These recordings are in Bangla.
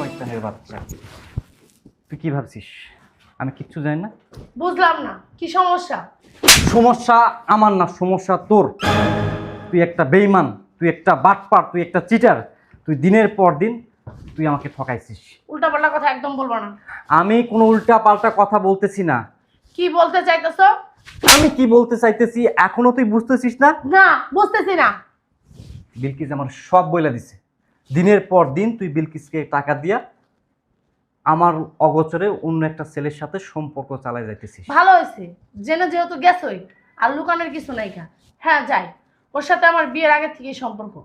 শয়তানের বাচ্চা, তুই কি ভাবছিস আমি কিচ্ছু জানি না? বুঝলাম না কি সমস্যা। সমস্যা আমার না, সমস্যা তোর। তুই একটা বেঈমান, তুই একটা বাটপার, তুই একটা চিটার। তুই দিনের পর দিন তুই আমাকে ঠকাইছিস। উল্টাপাল্টা কথা একদম বলবা না। আমি কোনো উল্টা পাল্টা কথা বলতেছি না। কি বলতে চাইতেছো? আমি কি বলতে চাইতেছি এখনো তুই বুঝতেছিস না? না, বুঝতেছি না। বিলকিস আমার সব বইলা দিছে। দিনের পর দিন তুই বিলকিসকে টাকা দিয়া আমার অগোচরে অন্য একটা ছেলের সাথে সম্পর্ক চালায় যাইতেছিস। ভালো হয়েছে, জেনে যেহেতু গেছোই আর লুকানোর কিছু নাই কা। হ্যাঁ যাই, ওর সাথে আমার বিয়ের আগে থেকেই সম্পর্ক।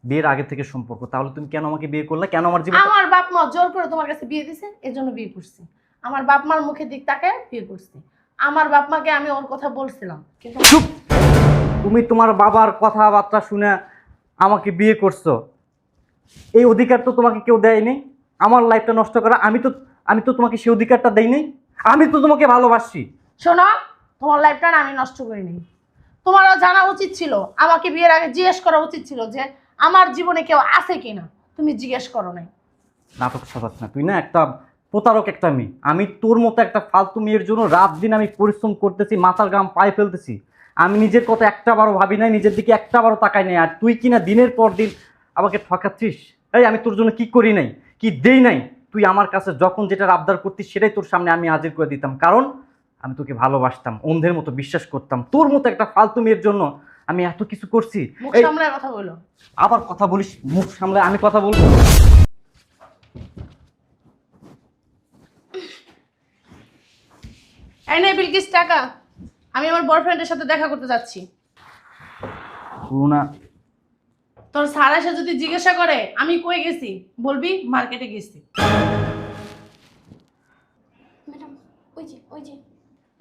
বিয়ের আগে থেকে সম্পর্ক? তাহলে তুমি কেন আমাকে বিয়ে করলে? কেন আমার জীবন? আমার বাপ মা জোর করে তোমার কাছে বিয়ে দিছে, এজন্য বিয়ে করছি। আমার বাপ মার মুখের দিক তাকে বিয়ে করছি। আমার বাপ মাকে আমি ওর কথা বলছিলাম, কিন্তু চুপ! তুমি তোমার বাবার কথাবার্তা শুনে আমাকে বিয়ে করছো, এই অধিকার তো তোমাকে কেউ দেয়নি আমার লাইফটা নষ্ট করা। আমি তো তোমাকে সেই অধিকারটা দেইনি। আমি তো তোমাকে ভালোবাসি। শোনো, তোমার লাইফটা না আমি নষ্ট করিনি। তোমারও জানা উচিত ছিল, আমাকে বিয়ের আগে জিজ্ঞেস করা উচিত ছিল যে আমার জীবনে কেউ আছে কিনা। তুমি জিজ্ঞেস করো নাই। নাটক সাজাস না, তুই না একটা প্রতারক একটা মেয়ে। আমি তোর মতো একটা ফালতু মেয়ের জন্য রাত দিন আমি পরিশ্রম করতেছি, মাথার ঘাম পায়ে ফেলতেছি। আমি নিজের কথা একটা বারও ভাবি নাই, নিজের দিকে একটা বারও তাকাই নাই। আর তুই কিনা দিনের পর দিন আমাকে ঠকাচ্ছিস। এই আমি তোর জন্য কি করি নাই, কি দেই নাই? তুই আমার কাছে যখন যেটার আবদার করতিস সেটাই তোর সামনে আমি হাজির করে দিতাম, কারণ আমি তোকে ভালোবাসতাম, অন্ধের মতো বিশ্বাস করতাম। তোর মতো একটা ফালতু মেয়ের জন্য আমি এত কিছু করছি। মুখ এই সামলায় কথা বলো। আবার কথা বলিস? মুখ সামলে আমি কথা বলবো? এই নে বিলকিস টাকা, আমি আমার বয়ফ্রেন্ডের সাথে দেখা করতে যাচ্ছি। পুরোনা তোর স্যার এসে যদি জিজ্ঞাসা করে আমি কই গেছি, বলবি মার্কেটে গেছি। ম্যাডাম, ওই যে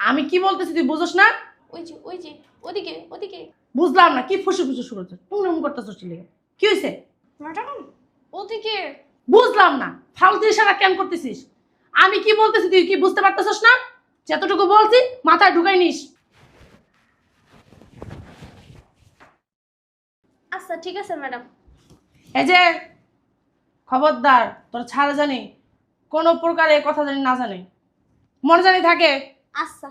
আমি কি বলতেছি তুই বুঝোস না? ওই যে ওদিকে ওদিকে। বুঝলাম না কি ফুসু ফুসু শুরু হচ্ছে, টুমরুম করতেছিস লেগে। কি হয়েছে? ম্যাডাম, ওদিকে। বুঝলাম না, ফালতু ইশারা কেন করতেছিস? আমি কি বলতেছি তুই কি বুঝতে পারতেছিস না? যতটুকু বলছি মাথায় ঢুকাই নিস। আচ্ছা ঠিক আছে ম্যাডাম। এই যে খবরদার, তোর ছাড়া জানি কোনো প্রকারে এ কথা জানি না জানে, মনে জানি থাকে। আচ্ছা।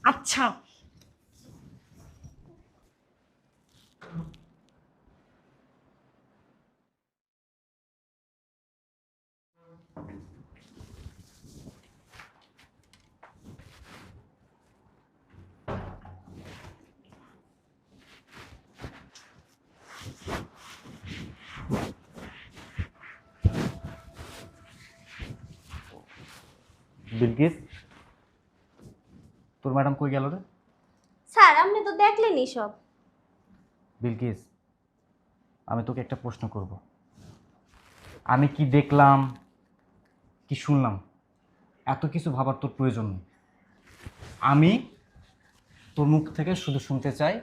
আচ্ছা। বিলকিস, তোর ম্যাডাম কই গেল রে? স্যার আপনি তো দেখলেনই সব। বিলকিস, আমি তোকে একটা প্রশ্ন করব। আমি কি দেখলাম, কি শুনলাম, এত কিছু ভাবার তোর প্রয়োজন নেই। আমি তোর মুখ থেকে শুধু শুনতে চাই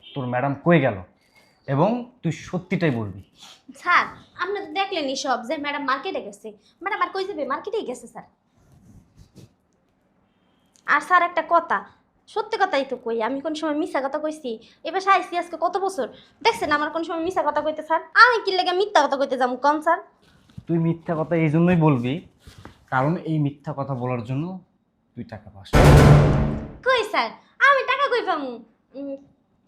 তোর ম্যাডাম কই গেল, এবং তুই সত্যিটাই বলবি। স্যার আপনি তো দেখলেনই সব যে ম্যাডাম মার্কেটে গেছে। ম্যাডাম আর কই যাবে, মার্কেটেই গেছে স্যার। আর স্যার একটা কথা, সত্যি কথাই তো কই, আমি কোন সময় মিথ্যা কথা কইছি? এবার আইসি আজকে কত বছর, দেখছেন আমার কোন সময় মিথ্যা কথা কইতে? স্যার আমি কি লেগে মিথ্যা কথা কইতে যাবো কোন স্যার? তুই মিথ্যা কথা এই জন্যই বলবি কারণ এই মিথ্যা কথা বলার জন্য তুই টাকা পাস। কই স্যার, আমি টাকা কই পামু?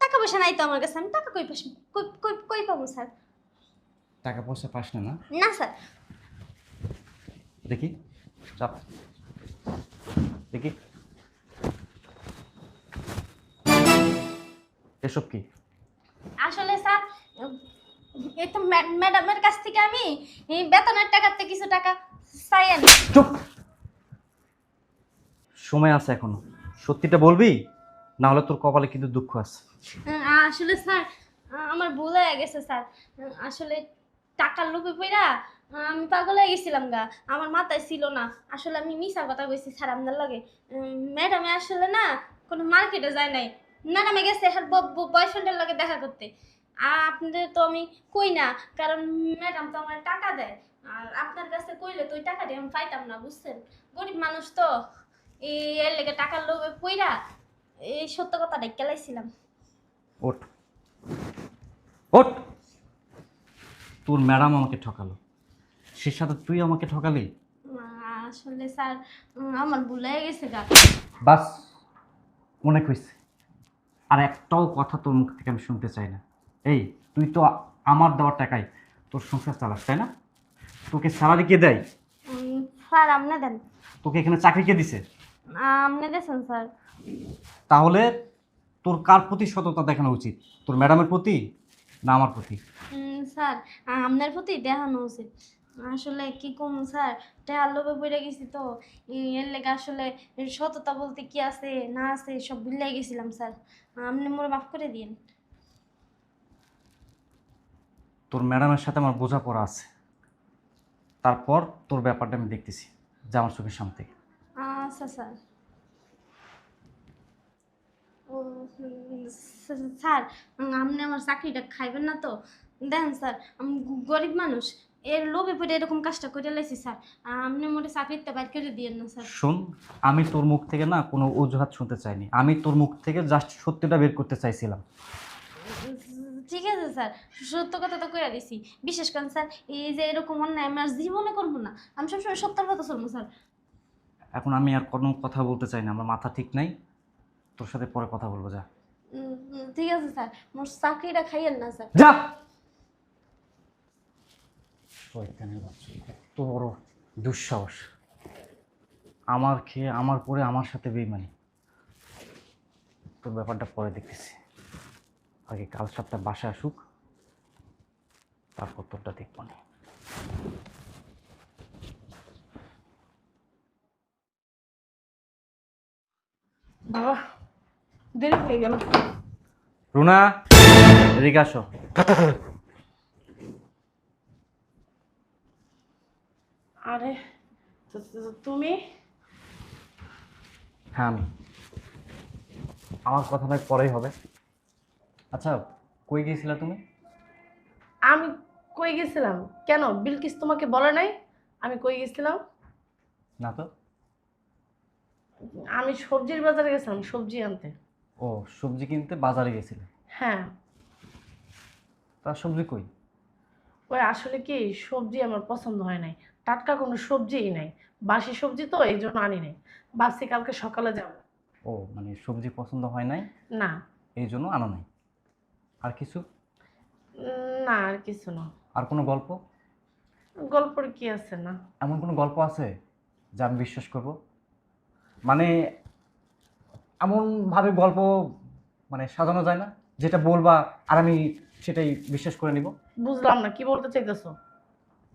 টাকা পয়সা নাই তো আমার কাছে, আমি টাকা কই পাস, কই কই কই পামু স্যার? টাকা পয়সা পাস না? না না স্যার। দেখি, চাপ দেখি, এসব কি? আসলে স্যার এই তো ম্যাডামের কাছ থেকে আমি এই বেতনের টাকাতে কিছু টাকা চাই আনি। চুপ! সময় আছে এখনো, সত্যিটা বলবি, না হলে তোর কপালে কিন্তু দুঃখ আছে। আসলে স্যার আমার ভুল হয়ে গেছে স্যার। আসলে টাকার লোভে পইরা আমি পাগল হয়ে গেছিলাম গা, আমার মাথায় ছিল না। আসলে আমি মিছা কথা কইছি স্যার আপনার লগে। ম্যাডামে আসলে না কোনো মার্কেটে যায় নাই, ম্যাডামে গেছে আর বয়ফ্রেন্ডের লগে দেখা করতে। আপনাদের তো আমি কই না, কারণ ম্যাডাম তো আমার টাকা দেয়। আর আপনার কাছে কইলে তো ওই টাকাটা আমি পাইতাম না, বুঝছেন? গরিব মানুষ তো, এই এর লেগে টাকার লোভে পইরা এই সত্য কথাটা কেলাইছিলাম। ওঠ, ওঠ! তোর ম্যাডাম আমাকে ঠকালো, সে সাথে তুই আমাকে ঠকালি। আসলে স্যার আমার ভুল হয়ে গেছে গা। বাস, অনেক হয়েছে। আর একটাও কথা তোর মুখ থেকে আমি শুনতে চাই না। এই, তুই তো আমার দেওয়ার টাকায় তোর সংসার চালাস, তাই না? তোকে স্যালারি কে দেয়? স্যার আপনি দেন। তোকে এখানে চাকরি কে দিছে? আপনি দেন স্যার। তাহলে তোর কার প্রতি সততা দেখানো উচিত? তোর ম্যাডামের প্রতি না আমার প্রতি? স্যার আপনার প্রতি দেখানো উচিত। আসলে কি কম স্যার, টেহার লোভে পড়ে গেছি তো, এর লেগে আসলে সততা বলতে কি আছে না আছে সব ভুলে গেছিলাম স্যার। আপনি মোরে মাফ করে দিন। তোর ম্যাডামের সাথে আমার বোঝাপড়া আছে, তারপর তোর ব্যাপারটা আমি দেখতেছি, যা আমার চোখের সামনে থেকে। আচ্ছা স্যার। ও স্যার, আপনি আমার চাকরিটা খাইবেন না তো? দেখেন স্যার, আমি গরিব মানুষ, এর লোভে পড়ে এরকম কাজটা করে লাইছি স্যার। আপনি মোটে চাকরিটা বাইর করে দিয়েন না স্যার। শোন, আমি তোর মুখ থেকে না কোনো অজুহাত শুনতে চাইনি, আমি তোর মুখ থেকে জাস্ট সত্যিটা বের করতে চাইছিলাম। ঠিক আছে স্যার, সত্য কথা তো কইয়া দিছি। বিশেষ করে স্যার, এই যে এরকম অন্যায় আমি আর জীবনে করবো না। আমি সবসময় সত্যের কথা চলবো স্যার। এখন আমি আর কোনো কথা বলতে চাই না, আমার মাথা ঠিক নাই। তোর সাথে পরে কথা বলবো, যা। ঠিক আছে স্যার, মোর চাকরিটা খাইয়েন না স্যার। যা। শয়তানের বাচ্চা, এত বড় দুঃসাহস! আমার খেয়ে আমার পরে আমার সাথে বেইমানি। তোর ব্যাপারটা পরে দেখতেছি, আগে কাল সপ্তাহ বাসায় আসুক, তারপর তোরটা দেখব না। বাবা, দেরি হয়ে গেল। রুনা, এদিকে আসো। আরে তুমি? হ্যাঁ, আমি। আমার কথাটা পরেই হবে। আচ্ছা, কই গিয়েছিলা তুমি? আমি কই গেছিলাম কেন? বিলকিস তোমাকে বলে নাই আমি কই গেছিলাম? না তো। আমি সবজির বাজারে গেছিলাম সবজি আনতে। ও, সবজি কিনতে বাজারে গেছিলে? হ্যাঁ। তার সবজি কই? ওই আসলে কি, সবজি আমার পছন্দ হয় নাই, টাটকা কোনো সবজিই নাই, বাসি সবজি তো এই জন্য আনি নাই। ভাবছি কালকে সকালে যাব। ও, মানে সবজি পছন্দ হয় নাই না। এই জন্য আনো নাই। আর কিছু? না, আর কিছু না। আর কোনো গল্প? গল্পের কি আছে? না। এমন কোনো গল্প আছে যা আমি বিশ্বাস করব? মানে এমনভাবে গল্প মানে সাজানো যায় না, যেটা বলবা আর আমি সেটাই বিশ্বাস করে নিব? বুঝলাম না, কি বলতে চাইতেছো?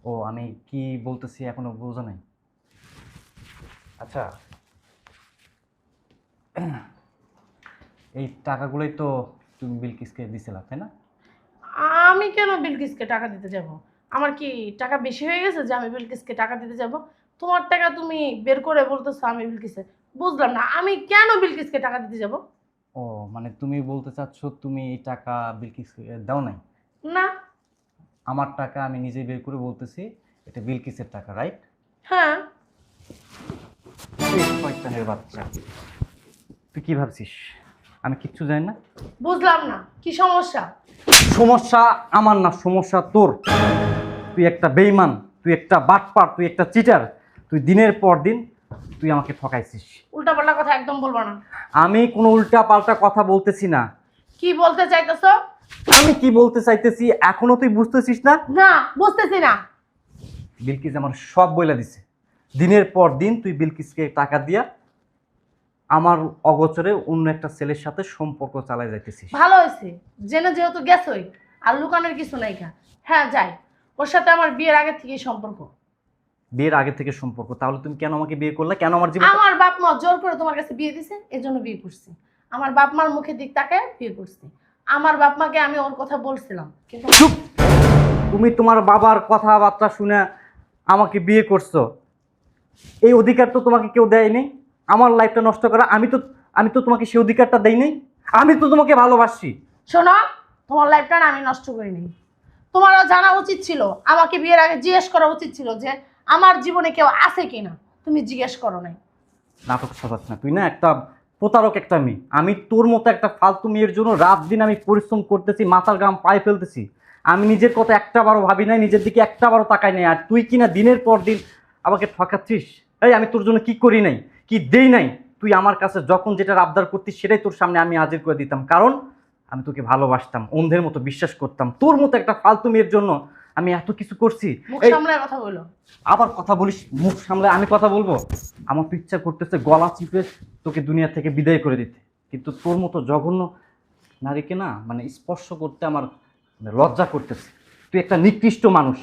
ও, আমি কি বলতেছি এখনো বোঝা নাই? আচ্ছা, এই টাকাগুলোই তো তুমি বিলকিসকে দিছিলা, তাই না? আমি কেন বিলকিসকে টাকা দিতে যাব? আমার কি টাকা বেশি হয়ে গেছে যে আমি বিলকিসকে টাকা দিতে যাব? তোমার টাকা তুমি বের করে বলতেছো আমি বিলকিসে, বুঝলাম না আমি কেন বিলকিসকে টাকা দিতে যাব? ও, মানে তুমি বলতে চাচ্ছ তুমি এই টাকা বিলকিসকে দাও নাই? না। আমার টাকা আমি নিজে বের করে বলতেছি এটা বিলকিসের টাকা, রাইট? হ্যাঁ। এই শয়তানের বাচ্চা, তুই কি ভাবছিস আমি কিচ্ছু জানি না? বুঝলাম না, কি সমস্যা? সমস্যা আমার না, সমস্যা তোর। তুই একটা বেইমান, তুই একটা বাটপার, তুই একটা চিটার। তুই দিনের পর দিন তুই আমাকে ঠকাইছিস। উল্টাপাল্টা কথা একদম বলবা না। আমি কোনো উল্টা পাল্টা কথা বলতেছি না। কি বলতে চাইতেছো? আমি কি বলতে চাইতেছি এখনো তুই বুঝতেছিস না? না, বুঝতেছি না। বিলকিস আমার সব বইলা দিছে। দিনের পর দিন তুই বিলকিসকে টাকা দিয়া আমার অগোচরে অন্য একটা ছেলের সাথে সম্পর্ক চালায় যাইতেছিস। ভালো হয়েছে, জেনে যেহেতু গেছই, আর লুকানোর কিছু নাই। হ্যাঁ যাই, ওর সাথে আমার বিয়ের আগে থেকেই সম্পর্ক। বিয়ের আগে থেকে সম্পর্ক? তাহলে তুমি কেন আমাকে বিয়ে করলে? কেন আমার জীবন? আমার বাপ মা জোর করে তোমার কাছে বিয়ে দিছে, এজন্য বিয়ে করছি। আমার বাপ মার মুখের দিক তাকায় বিয়ে করছি। আমার বাপ মাকে আমি ওর কথা বলছিলাম, কিন্তু চুপ! তুমি তোমার বাবার কথাবার্তা শুনে আমাকে বিয়ে করছো, এই অধিকার তো তোমাকে কেউ দেয়নি আমার লাইফটা নষ্ট করা। আমি তো তোমাকে সেই অধিকারটা দেইনি। আমি তো তোমাকে ভালোবাসি। শোনো, তোমার লাইফটা না আমি নষ্ট করিনি। তোমারও জানা উচিত ছিল, আমাকে বিয়ের আগে জিজ্ঞেস করা উচিত ছিল যে আমার জীবনে কেউ আছে কিনা। তুমি জিজ্ঞেস করো নাই। নাটক সাজাস না, তুই না একটা প্রতারক একটা মেয়ে। আমি তোর মতো একটা ফালতু মেয়ের জন্য রাত দিন আমি পরিশ্রম করতেছি, মাথার ঘাম পায়ে ফেলতেছি। আমি নিজের কথা একটা বারও ভাবি নাই, নিজের দিকে একটা বারও তাকাই নাই। আর তুই কিনা দিনের পর দিন আমাকে ঠকাচ্ছিস। এই আমি তোর জন্য কি করি নাই, কি দেই নাই? তুই আমার কাছে যখন যেটা আবদার করতিস সেটাই তোর সামনে আমি হাজির করে দিতাম, কারণ আমি তোকে ভালোবাসতাম, অন্ধের মতো বিশ্বাস করতাম। তোর মতো একটা ফালতু মেয়ের জন্য আমি এত কিছু করছি। মুখ এই, সামলায় কথা বলো। আবার কথা বলিস? মুখ সামলে আমি কথা বলবো? আমার তো ইচ্ছা করতেছে গলা চিপে তোকে দুনিয়া থেকে বিদায় করে দিতে, কিন্তু তোর মতো জঘন্য নারীকে না মানে স্পর্শ করতে আমার মানে লজ্জা করতেছে। তুই একটা নিকৃষ্ট মানুষ।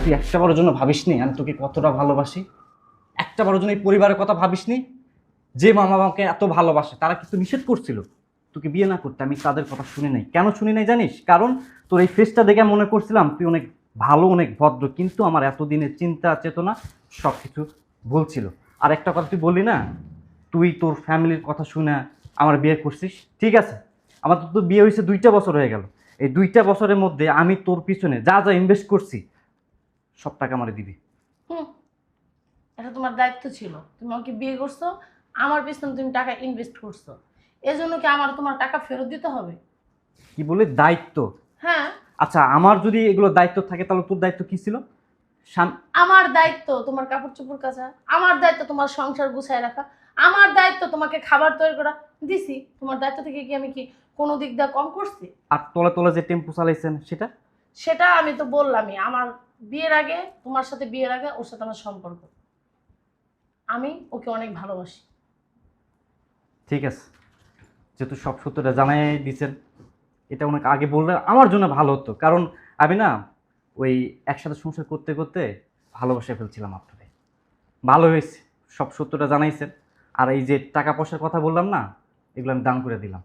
তুই একটা বারের জন্য ভাবিসনি আমি তোকে কতটা ভালোবাসি? একটা বারের জন্য এই পরিবারের কথা ভাবিসনি? যে মামা বাবাকে এত ভালোবাসে তারা কিন্তু নিষেধ করছিল তোকে বিয়ে না করতে। আমি তাদের কথা শুনি নাই। কেন শুনি নাই জানিস? কারণ তোর এই ফেসটা দেখে মনে করছিলাম তুই অনেক ভালো, অনেক ভদ্র, কিন্তু আমার এতদিনের চিন্তা চেতনা সব কিছু ভুল ছিল। আর একটা কথা তুই বললি না, তুই তোর ফ্যামিলির কথা শুনে আমার বিয়ে করছিস। ঠিক আছে, আমার তো বিয়ে হয়েছে 2টা বছর হয়ে গেল। এই 2টা বছরের মধ্যে আমি তোর পিছনে যা যা ইনভেস্ট করছি সব টাকা আমারে দিবি। হুম, এটা তোমার দায়িত্ব ছিল। তুমি আমাকে বিয়ে করছো, আমার পিছনে তুমি টাকা ইনভেস্ট করছো, এজন্য কি আমার তোমার টাকা ফেরত দিতে হবে? কি বলে দায়িত্ব? হ্যাঁ, আচ্ছা, আমার যদি এগুলো দায়িত্ব থাকে তাহলে তোর দায়িত্ব কি ছিল? আমার দায়িত্ব তোমার কাপড় চোপড় কাচা, আমার দায়িত্ব তোমার সংসার গুছায় রাখা, আমার দায়িত্ব তোমাকে খাবার তৈরি করা। দিছি, তোমার দায়িত্ব থেকে কি আমি কি কোনো দিক দিয়ে কম করছি? আর তলে তলে যে টেম্পু চালাইছেন সেটা? সেটা আমি তো বললামই, আমার বিয়ের আগে, তোমার সাথে বিয়ের আগে ওর সাথে আমার সম্পর্ক, আমি ওকে অনেক ভালোবাসি। ঠিক আছে, যেহেতু সব সত্যটা জানাই দিয়েছেন, এটা অনেক আগে বললে আমার জন্য ভালো হতো। কারণ আমি না ওই একসাথে সংসার করতে করতে ভালোবাসা ফেলছিলাম আপনাকে। ভালো হয়েছে সব সত্যটা জানাইছেন। আর এই যে টাকা পয়সার কথা বললাম না, এগুলো আমি দান করে দিলাম।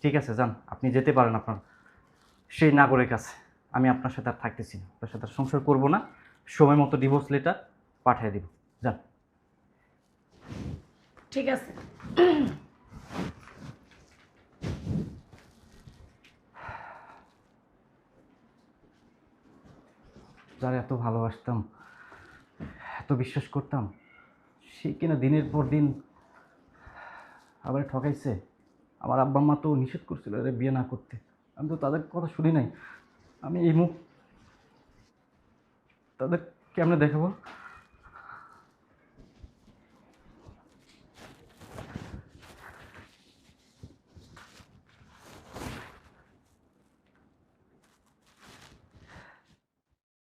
ঠিক আছে, যান, আপনি যেতে পারেন আপনার সেই নাগরের কাছে। আমি আপনার সাথে আর থাকতেছি না, আপনার সাথে আর সংসার করবো না। সময় মতো ডিভোর্স লেটার পাঠিয়ে দিব। যান। ঠিক আছে। যারা এত ভালোবাসতাম, এত বিশ্বাস করতাম, সে কিনা দিনের পর দিন আবার ঠকাইছে। আমার আব্বা মা তো নিষেধ করছিল এর বিয়ে না করতে, আমি তো তাদের কথা শুনি নাই। আমি এই মুখ তাদের কেমনে দেখাবো?